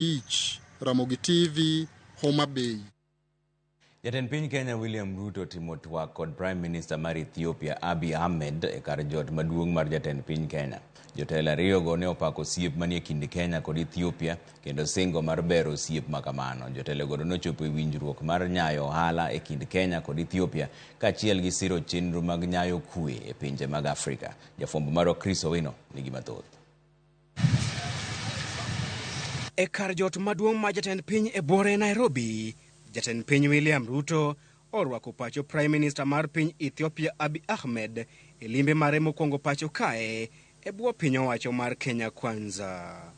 Ramogi TV, Homa Bay. Jatend Piny Kenya William Ruto timo twak kod Prime Minister mar Ethiopia Abiy Ahmed e kar jot maduong' mar Jatend Piny Kenya. Jotelo ariyogo ne opako osiep manie kind Kenya kod Ethiopia kendo singo mar bero osiep makamano. Jotelogo nochopo e winjruok mar nyayo ohala e kind Kenya kod Ethiopia kaachiel gi siro chenro mag nyayo kwe e pinje mag Afrika. Jafwambo marwa Chris Owino nigi mathoth. E kar jot maduong' ma Jatend Piny e bore Nairobi, Jatend Piny William Ruto orwako pacho Prime Minister mar piny Ethiopia Abiy Ahmed e limbe mare mokwongo pacho kae e bwo piny owacho mar Kenya Kwanza.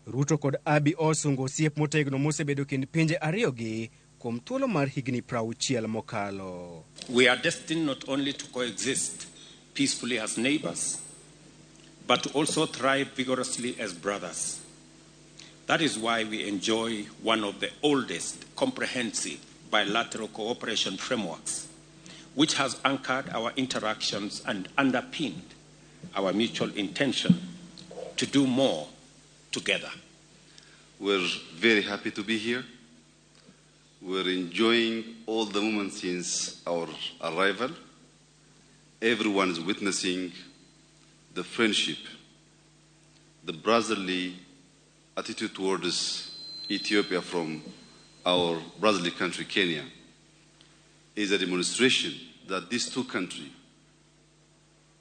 Ruto kod Abiy osungo osiep motegno mosebedo kind pinje ariyogi kuom thuolo mar higni 60 mokalo. We are destined not only to coexist peacefully as neighbors, but to also thrive vigorously as brothers. That is why we enjoy one of the oldest comprehensive bilateral cooperation frameworks, which has anchored our interactions and underpinned our mutual intention to do more together. We're very happy to be here. We're enjoying all the moments since our arrival. Everyone is witnessing the friendship, the brotherly attitude towards Ethiopia from our brotherly country, Kenya, is a demonstration that these two countries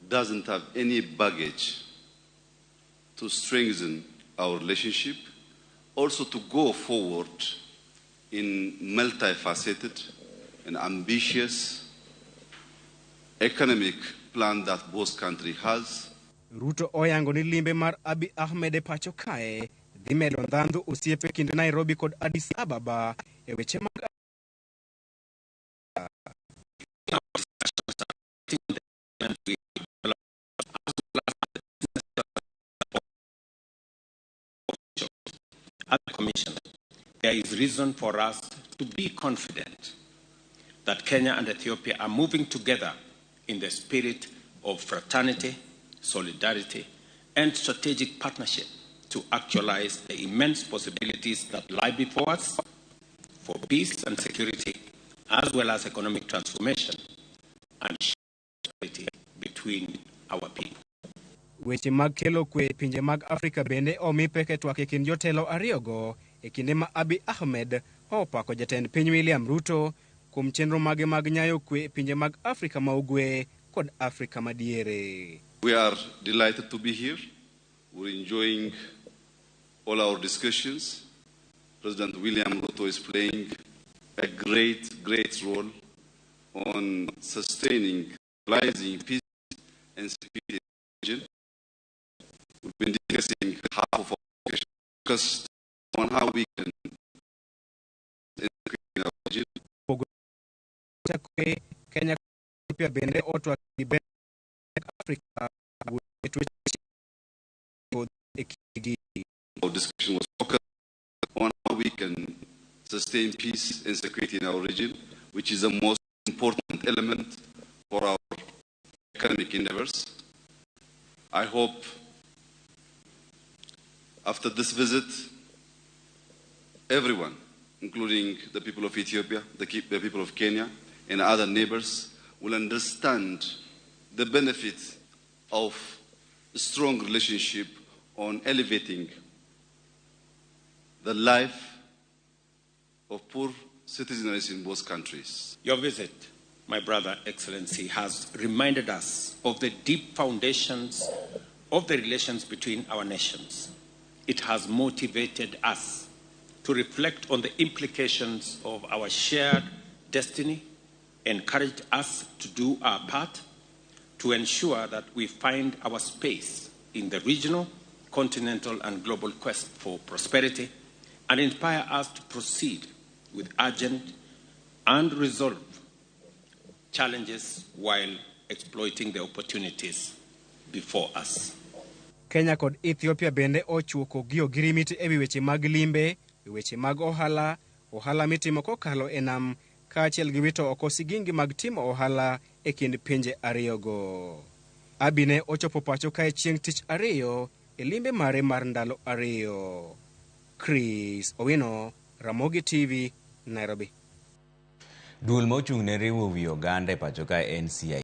doesn't have any baggage to strengthen our relationship, also to go forward in multifaceted and ambitious economic plan that both countries has. Ruto oyango ni limbe mar Abiy Ahmed e pacho kae dhi medo ndhandhu osiepe kind Nairobi kod Addis Ababa e weche mag As a commission, there is reason for us to be confident that Kenya and Ethiopia are moving together in the spirit of fraternity, solidarity, and strategic partnership to actualize the immense possibilities that lie before us for peace and security, as well as economic transformation and stability between our people. weche mag kelo kwe pinje mag Afrika bende omi peke twak e kind jotelo ariyogo e kinde ma Abiy Ahmed opako Jatend Piny William Ruto kuom chenro mage mag nyayo kwe e pinje mag Afrika ma ugwe kod Afrika madiere. We are delighted to be here. We're enjoying all our discussions. President William Ruto is playing a great role on sustaining, realizing peace and security in the region. We've been discussing half of our discussion focused on how we can integrate in our region. Kenya Ethiopia bende otwa kibe Afrika Our discussion was focused on how we can sustain peace and security in our region, which is the most important element for our economic endeavors. I hope after this visit, everyone, including the people of Ethiopia, the people of Kenya, and other neighbors, will understand the benefit of a strong relationship on elevating the life of poor citizens in both countries. Your visit, my brother, Excellency, has reminded us of the deep foundations of the relations between our nations. It has motivated us to reflect on the implications of our shared destiny, encouraged us to do our part to ensure that we find our space in the regional, continental, and global quest for prosperity, and inspire us to proceed with urgent and resolve challenges while exploiting the opportunities before us. Kenya kod Ethiopia bende ochuoko gi ogirimiti ewi weche mag limbe, weche mag ohala mitimo kokalo enam kaachiel gi wito oko sigingi mag timo ohala e kind pinje ariyogo. Abiy ne ochopo pacho kae chieng' tich ariyo e limbe mare mar ndalo 2. Chris Owino, Ramogi TV, Nairobi. Duol mochung' ne riwo wi oganda e pacho ka NCI